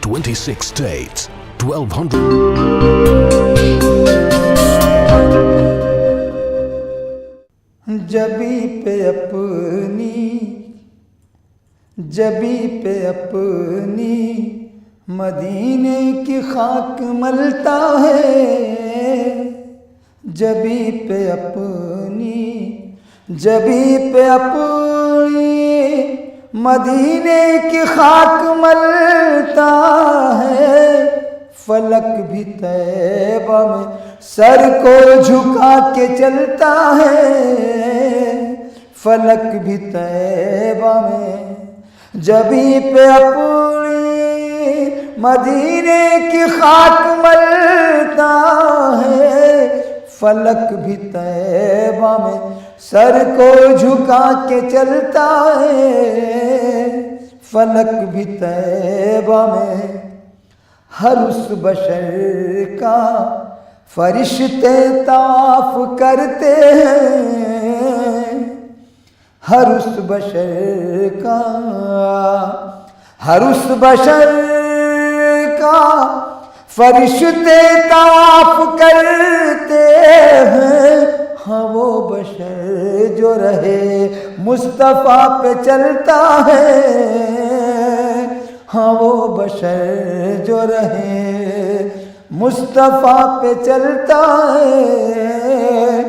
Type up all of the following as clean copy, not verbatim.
26 states, 1,200. جبی پہ اپنی مدینے کی خاک ملتا ہے، جبی پہ اپنی مدینے کی خاک ملتا ہے، فلک بھی طیبہ میں سر کو جھکا کے چلتا ہے، فلک بھی طیبہ میں جبی پہ اپنی مدینے کی خاک ملتا ہے، فلک بھی طیبہ میں سر کو جھکا کے چلتا ہے، فلک بھی طیبہ میں ہر اس بشر کا فرشتے طواف کرتے ہیں، ہر اس بشر کا فرشتے طواف کرتے ہیں، ہاں وہ بشر جو رہے مصطفیٰ پہ چلتا ہے، ہاں وہ بشر جو رہے مصطفیٰ پہ چلتا ہے،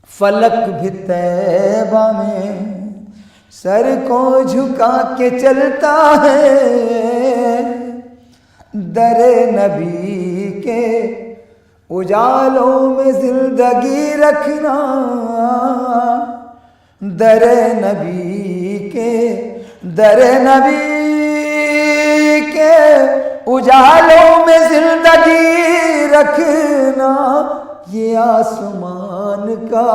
فلک بھی طیبہ میں سر کو جھکا کے چلتا ہے، در نبی کے اجالوں میں زندگی رکھنا، در نبی کے اجالوں میں زندگی رکھنا، یہ آسمان کا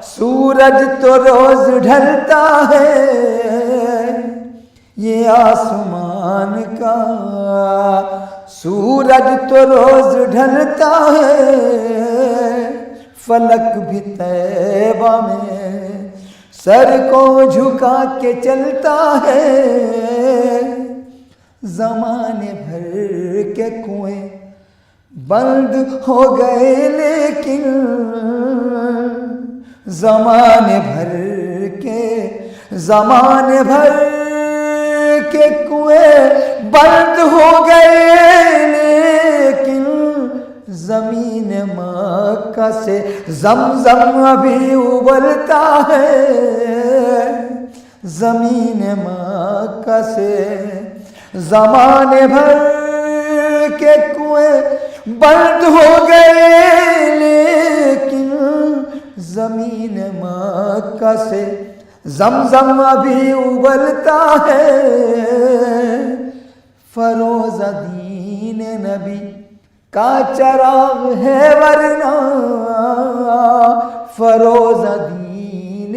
سورج تو روز ڈھلتا ہے، یہ آسمان کا سورج تو روز ڈھلتا ہے، فلک بھی طیبہ میں سر کو جھکا کے چلتا ہے، زمانے بھر کے کنویں بند ہو گئے لیکن زمانے بھر کے کنویں بند ہو گئے لیکن زمین مکہ سے زمزم ابھی ابلتا ہے، زمین مکہ سے زمانے بھر کے کنویں بند ہو گئے لیکن زمین مکہ سے زمزم ابھی ابلتا ہے، فروز دین نبی کا چراغ ہے ورنہ، فروز دین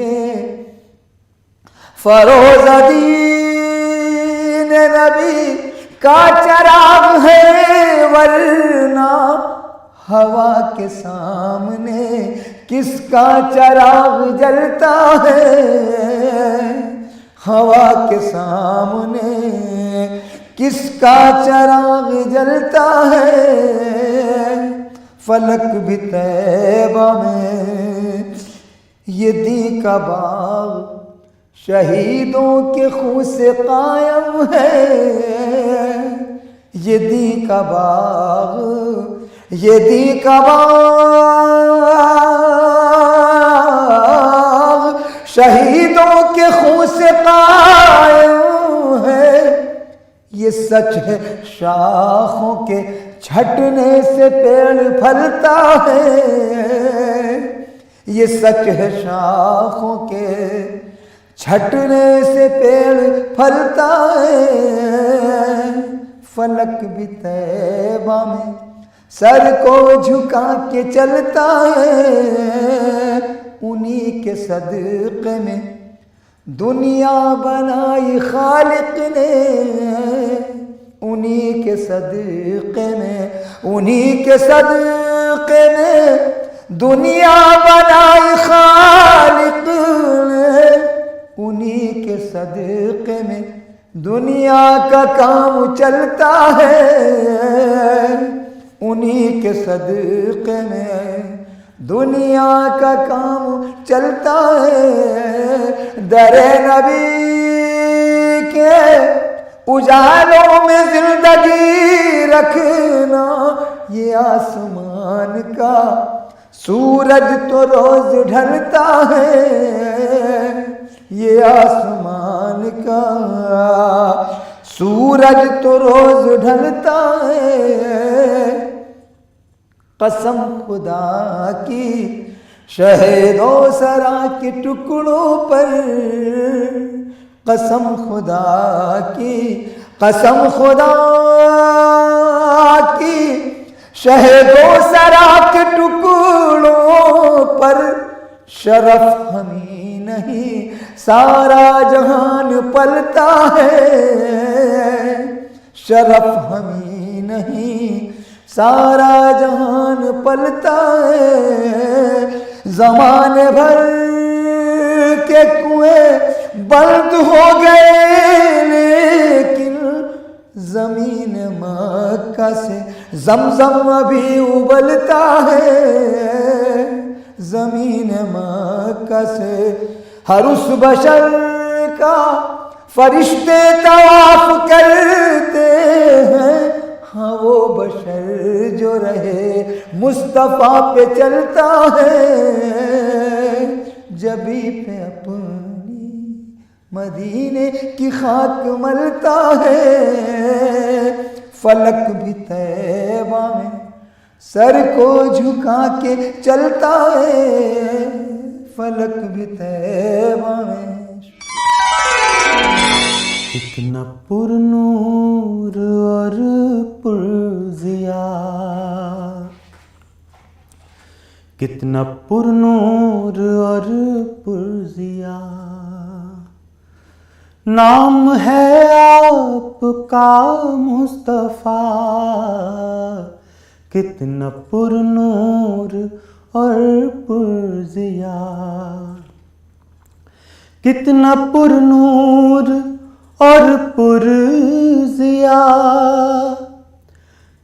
نبی کا چراغ ہے ورنہ، ہوا کے سامنے کس کا چراغ جلتا ہے، ہوا کے سامنے کس کا چراغ جلتا ہے، فلک بھی طیبہ میں یہ دی کا باغ شہیدوں کے خون سے قائم ہے، یہ دی کا باغ شہیدوں کے خون سے قائم ہے، یہ سچ ہے شاخوں کے چھٹنے سے پیڑ پھلتا ہے، یہ سچ ہے شاخوں کے چھٹنے سے پیڑ پھلتا ہے، فلک بھی طیبہ میں سر کو جھکا کے چلتا ہے، انہی کے صدقے میں دنیا بنائی خالق نے، انہی کے صدقے میں دنیا بنائی خالق نے، انہی کے صدقے میں دنیا کا کام چلتا ہے انہی کے صدقے میں، دنیا کا کام چلتا ہے، در نبی کے اجالوں میں زندگی رکھنا، یہ آسمان کا سورج تو روز ڈھلتا ہے، یہ آسمان کا سورج تو روز ڈھلتا ہے، قسم خدا کی شہد و سرا کے ٹکڑوں پر، قسم خدا کی، قسم خدا کی شہد و سرا کے ٹکڑوں پر، شرف ہمیں نہیں سارا جہان پلتا ہے، شرف ہمیں نہیں سارا جہان پلتا ہے، زمانے بھر کے کنویں بند ہو گئے لیکن زمین مکہ سے زمزم ابھی ابلتا ہے، زمین مکہ سے ہر اس بشر کا فرشتے طواف کرتے ہیں، ہاں وہ بشر جو رہے مصطفیٰ پہ چلتا ہے، جبھی پہ اپنی مدینے کی خاک ملتا ہے، فلک بھی طیبہ میں سر کو جھکا کے چلتا ہے، فلک بھی طیبہ میں۔ کتنا پر نور اور پر ضیا، کتنا پر نور اور پر ضیا، نام ہے آپ کا مصطفیٰ، کتنا پر نور اور پر ضیا، کتنا پر نور اور پر ضیا،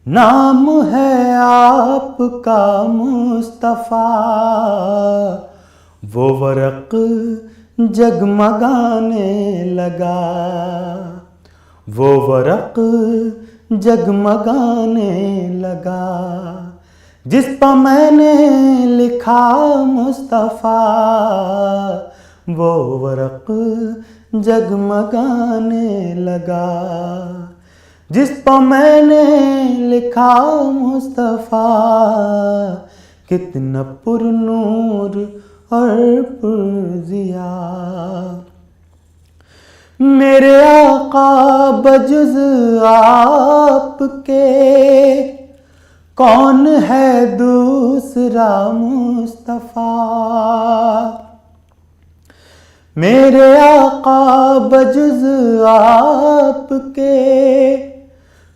نام ہے آپ کا مصطفیٰ، وہ ورق جگمگانے لگا، وہ ورق جگمگانے لگا، جس پر میں نے لکھا مصطفیٰ، وہ ورق جگمگانے لگا، جس پر میں نے لکھا مصطفیٰ، کتنا پر نور اور پر ضیا، میرے آقا بجز آپ کے کون ہے دوسرا مصطفیٰ، میرے آقا بجز آپ کے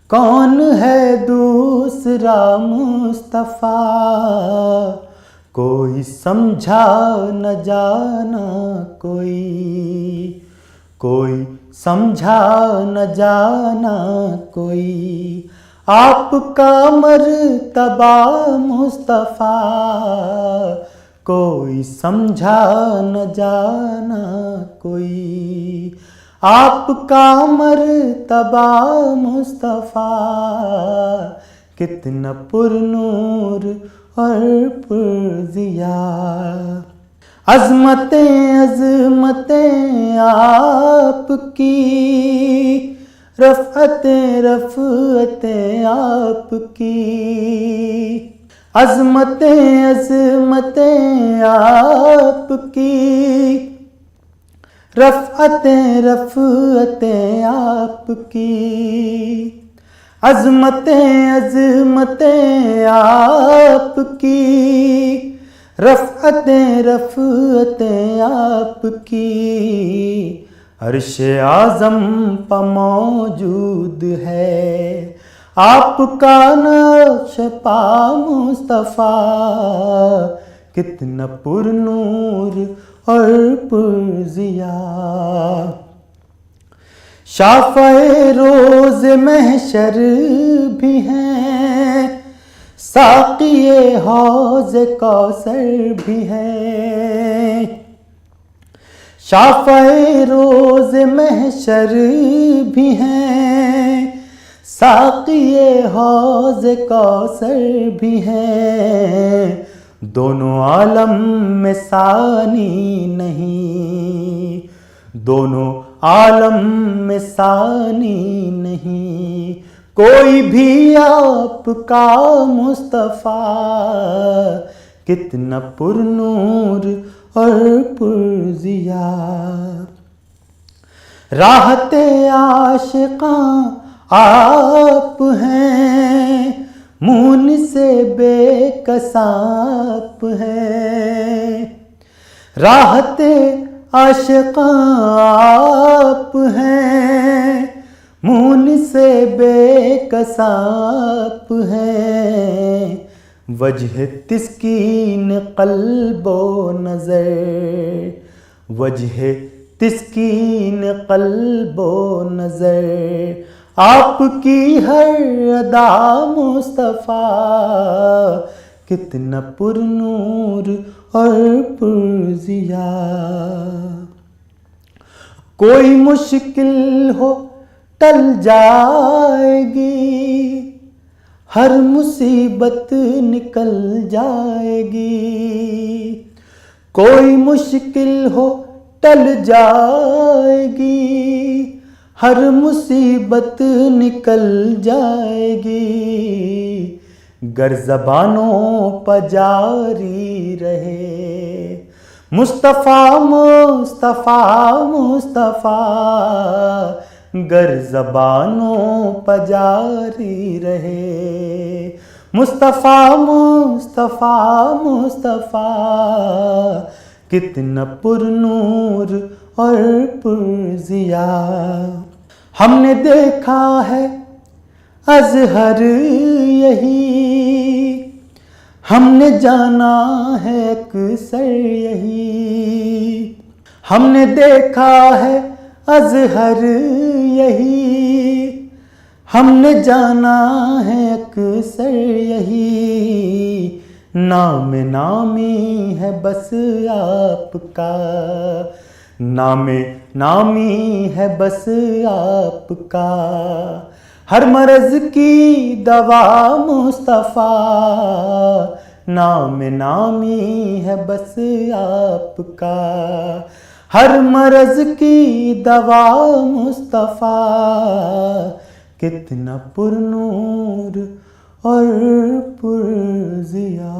کون ہے دوسرا مصطفیٰ، کوئی سمجھا نہ جانا کوئی سمجھا نہ جانا کوئی، آپ کا مرتبہ مصطفیٰ، کوئی سمجھا نہ جانا کوئی، آپ کا مرتبہ مصطفیٰ، کتنا پر نور اور پر ضیا، عظمتیں عظمتیں آپ کی، رفعتیں رفعتیں آپ کی، عظمتیں عظمتیں آپ کی، رفعتیں رفعتیں آپ کی، عظمتیں عظمتیں آپ کی، رفعتیں رفعتیں آپ کی، عرش اعظم پہ موجود ہے آپ کا نقش پا مصطفیٰ، کتنا پر نور اور پر ضیا، شافع روز محشر بھی ہیں، ساقی حوض کوثر بھی ہے، شافع روز محشر بھی ہیں، ساقی حوض کوثر بھی ہے، دونوں عالم میں ثانی نہیں، دونوں عالم میں ثانی نہیں، کوئی بھی آپ کا مصطفیٰ، کتنا پر نور اور پر ضیا، راحت عاشقاں آپ ہیں، مون سے بے کساپ ہے، راحت عاشقاں آپ ہیں، مون سے بے کساپ ہے، وجہ تسکین قلب و نظر، وجہ تسکین قلب و نظر، آپ کی ہر ادا مصطفیٰ، کتنا پر نور اور پر ضیا، کوئی مشکل ہو ٹل جائے گی، ہر مصیبت نکل جائے گی، کوئی مشکل ہو ٹل جائے گی، ہر مصیبت نکل جائے گی، گر زبانوں پہ جاری رہے مصطفیٰ مصطفیٰ مصطفیٰ، گر زبانوں پہ جاری رہے مصطفیٰ مصطفیٰ مصطفیٰ، کتنا پر نور اور پر ضیا، ہم نے دیکھا ہے اظہر یہی، ہم نے جانا ہے اکثر یہی، ہم نے دیکھا ہے اظہر یہی، ہم نے جانا ہے اکثر یہی، نام نامی ہے بس آپ کا، نام نامی ہے بس آپ کا، ہر مرض کی دوا مصطفیٰ، نام نامی ہے بس آپ کا، ہر مرض کی دوا مصطفیٰ، کتنا پر نور اور پر ضیا۔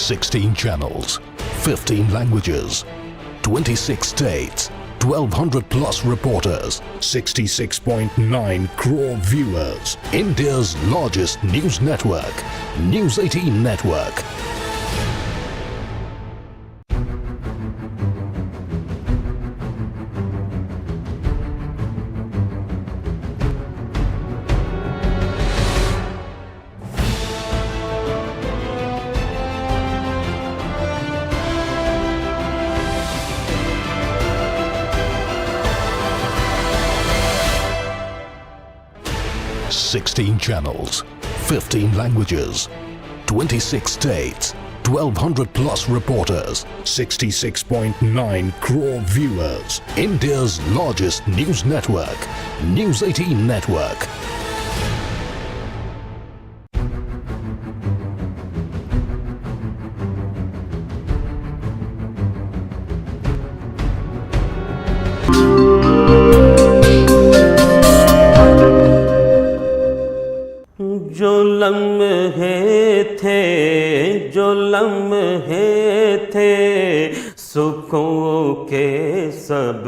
Sixteen channels, 15 languages, 26 states, 1,200 plus reporters, 66.9 crore viewers. India's largest news network, News 18 Network. Sixteen channels, 15 languages, 26 states, 1,200 plus reporters, 66.9 crore viewers. India's largest news network, News 18 Network. جو لمحے تھے، جو لمحے تھے سکون کے سب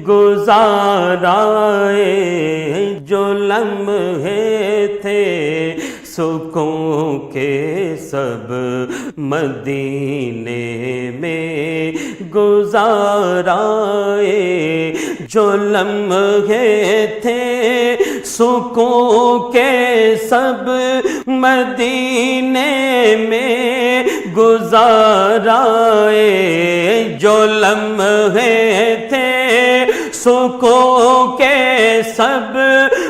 گزارائے جو لمحے تھے سکون کے سب مدینے میں گزارائے جو لمحے تھے سکون کے سب مدینے میں گزارائے جو لمحے تھے سکون کے سب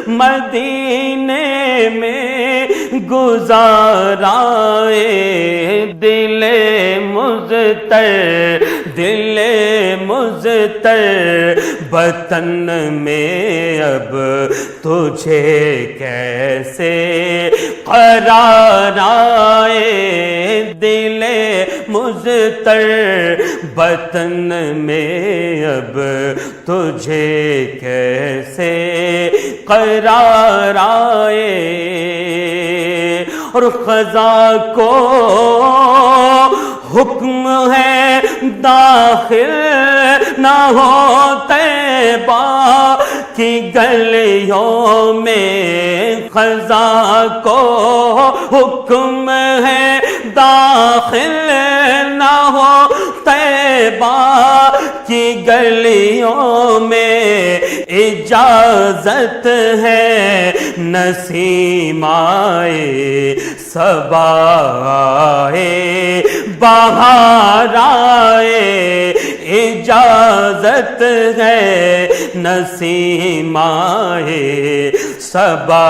مدینے میں گزارائے دل مضطر وطن میں اب تجھے کیسے قرار آئے دل مضطر وطن میں اب تجھے کیسے قرار آئے اور خزاں کو حکم ہے داخل نہ ہو طیبہ کی گلیوں میں خزاں کو حکم ہے داخل نہ ہو طیبہ کی گلیوں میں اجازت ہے نسیم آئے صبا آئے بہار آئے اجازت ہے نسیم آئے صبا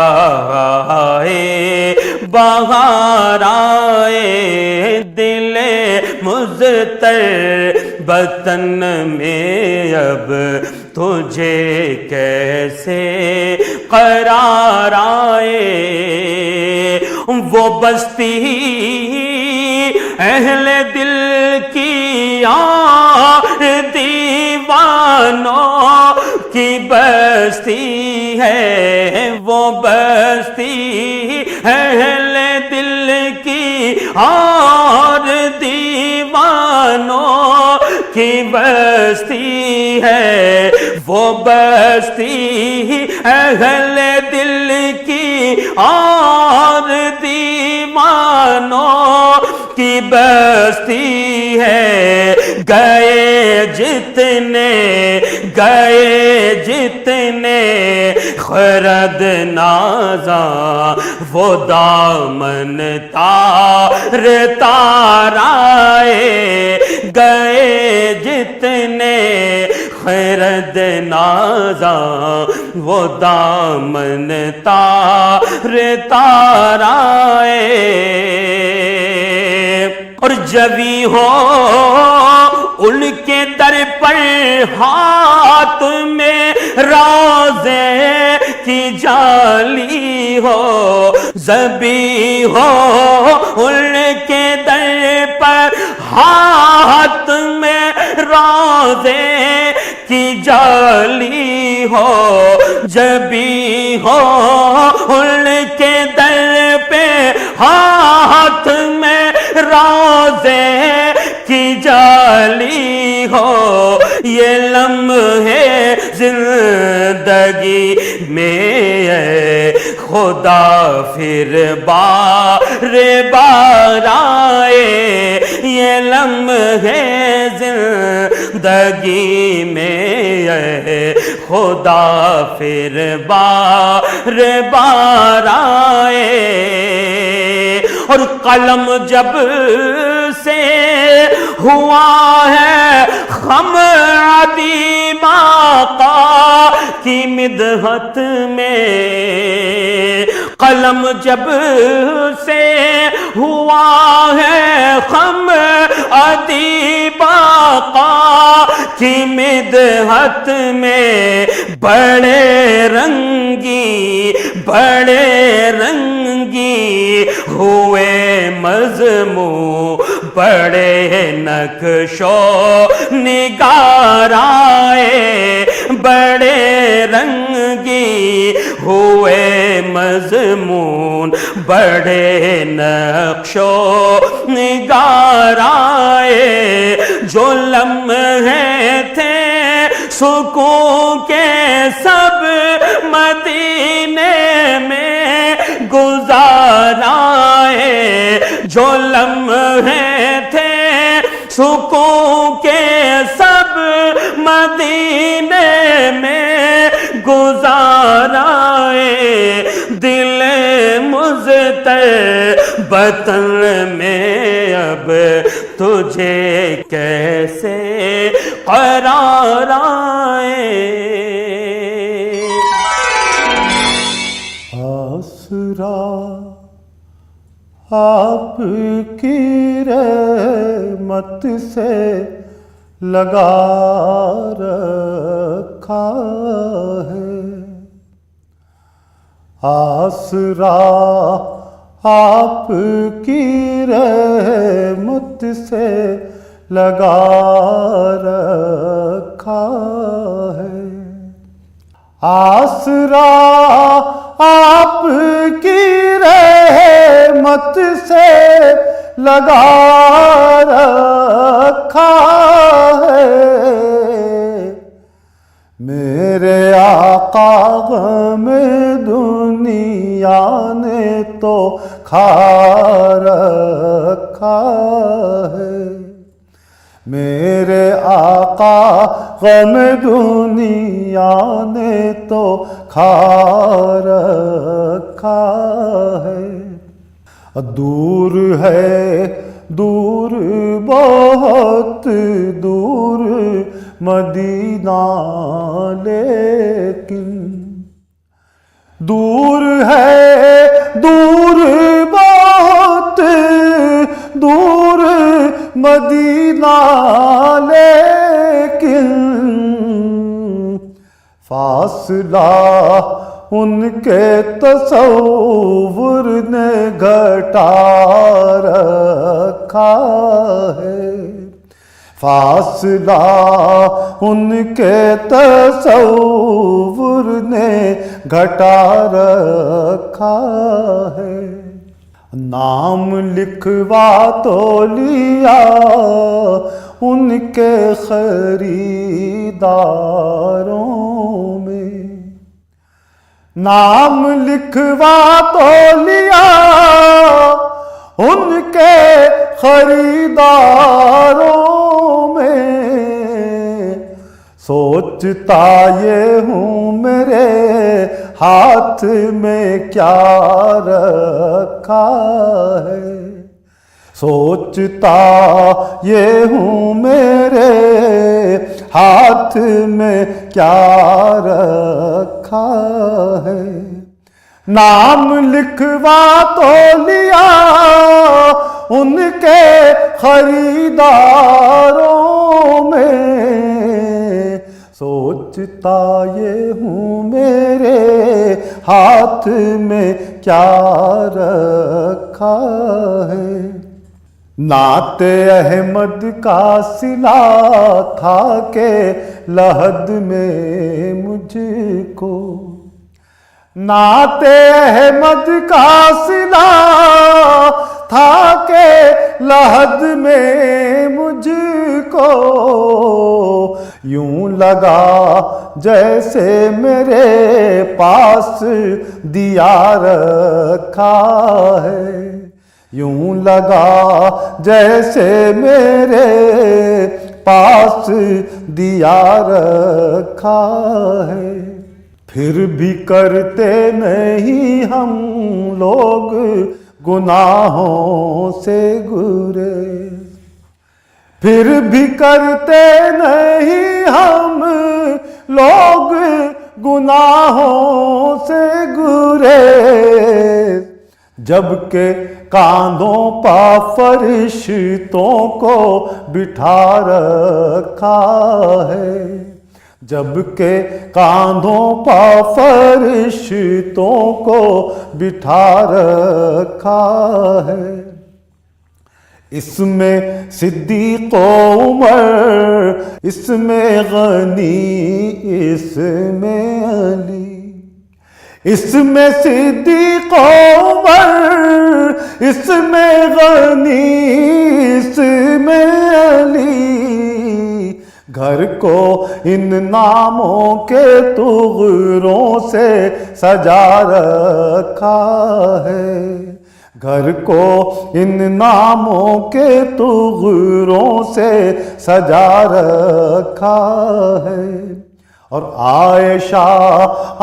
آئے بہار آئے دل مضطر وطن میں اب تجھے کیسے قرار آئے وہ بستی اہل دل کی دیوانوں کی بستی ہے وہ بستی اہل دل کی اور دیوانوں کی بستی ہے وہ بستی اہل دل کی اور دیوانوں کی بستی ہے گئے جتنے خرد نازاں وہ دامن تار آئے گئے جتنے خرد نازاں وہ دامن تار آئے اور جبی ہو ان کے در پر ہاتھ میں روزے کی جالی ہو زبی ہو ان کے در پر ہاتھ میں روزے کی جالی ہو جبی ہو ان کے در پہ ہاتھ میں روزے کی جالی ہو یہ لمحے زندگی میں خدا پھر بار آئے یہ لمحے زندگی میں خدا پھر بار آئے اور قلم جب سے ہوا ہے خم عدیم آقا کی مدحت میں قلم جب سے ہوا ہے خم عدیم آقا کی مدحت میں بڑے رنگی ہوئے مضمون بڑے نقش و نگار آئے بڑے رنگی ہوئے مضمون بڑے نقش و نگار آئے جو لمحے تھے سکون کے سب مدینے میں گزارائے، جو لمحے تھے سکون کے سب مدینے میں گزارائے، دل مضطربتن میں اب تجھے کیسے قرار آئے۔ آسرا آپ کی رحمت سے لگا رکھا ہے، آسرا آپ کی رحمت سے لگا رکھا ہے، آسرا آپ کی رحمت سے لگا رکھا ہے، میرے آقا غم دنیا نے تو کھا رکھا ہے، میرے آقا غم دنیا نے تو کھا رکھا ہے، دور ہے دور بہت دور مدینہ لیکن، دور ہے دور بہت دور مدینہ لیکن، فاصلہ ان کے تصور نے گھٹا رکھا ہے، فاصلہ ان کے تصور نے گھٹا رکھا ہے، نام لکھوا تو لیا ان کے خریداروں میں، نام لکھوا تو لیا ان کے خریداروں میں، سوچتا یہ ہوں میرے ہاتھ میں کیا رکھا ہے، سوچتا یہ ہوں میرے ہاتھ میں کیا رکھا ہے، نام لکھوا تو لیا ان کے خریداروں میں، سوچتا یہ ہوں میرے ہاتھ میں کیا رکھا ہے، نعت احمد کا صلہ تھا کہ لحد میں مجھ کو، نعت احمد کا صلہ تھا کہ لحد میں مجھ کو، یوں لگا جیسے میرے پاس دیا رکھا ہے، یوں لگا جیسے میرے پاس دیا رکھا ہے، پھر بھی کرتے نہیں ہم لوگ گناہوں سے گریز، پھر بھی کرتے نہیں ہم لوگ گناہوں سے گریز، جبکہ کاندھوں پا فرشتوں کو بٹھا رکھا ہے، جبکہ کاندھوں پا فرشتوں کو بٹھا رکھا ہے، اس میں صدیق و عمر، اس میں غنی، اس میں علی، اس میں صدیق و عمر، اس میں غنی، اس میں علی، گھر کو ان ناموں کے طغروں سے سجا رکھا ہے، گھر کو ان ناموں کے طغروں سے سجا رکھا ہے، اور عائشہ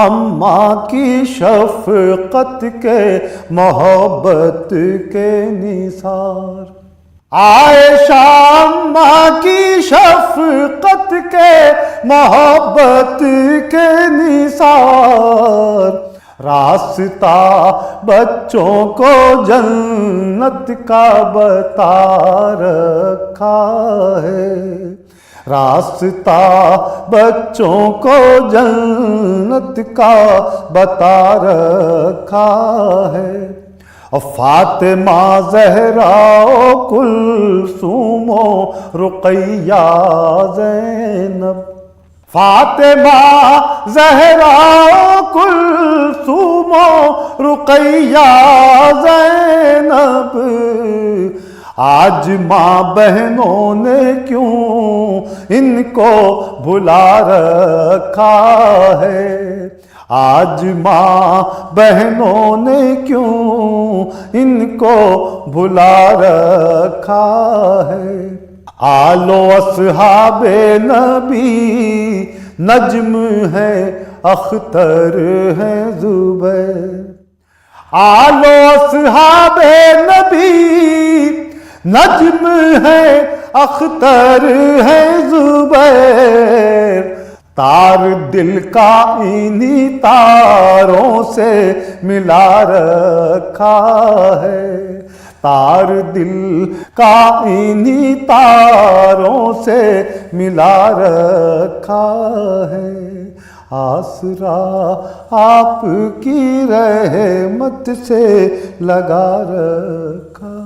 اماں کی شفقت کے محبت کے نثار، عائشہ اماں کی شفقت کے محبت کے نثار، راستہ بچوں کو جنت کا بتا رکھا ہے، راستہ بچوں کو جنت کا بتا رکھا ہے، اور فاطمہ زہرا و کلثوم و رقیہ زینب، فاطمہ زہرا و کلثوم و رقیہ زینب، آج ماں بہنوں نے کیوں ان کو بھلا رکھا ہے، آج ماں بہنوں نے کیوں ان کو بھلا رکھا ہے، آل و اصحاب نبی نجم ہے اختر ہے زبیر، آل و اصحاب نبی نجم ہے اختر ہے زبیر، تار دل کا انہی تاروں سے ملا رکھا ہے، تار دل کا انہی تاروں سے ملا رکھا ہے، آسرا آپ کی رحمت سے لگا رکھا۔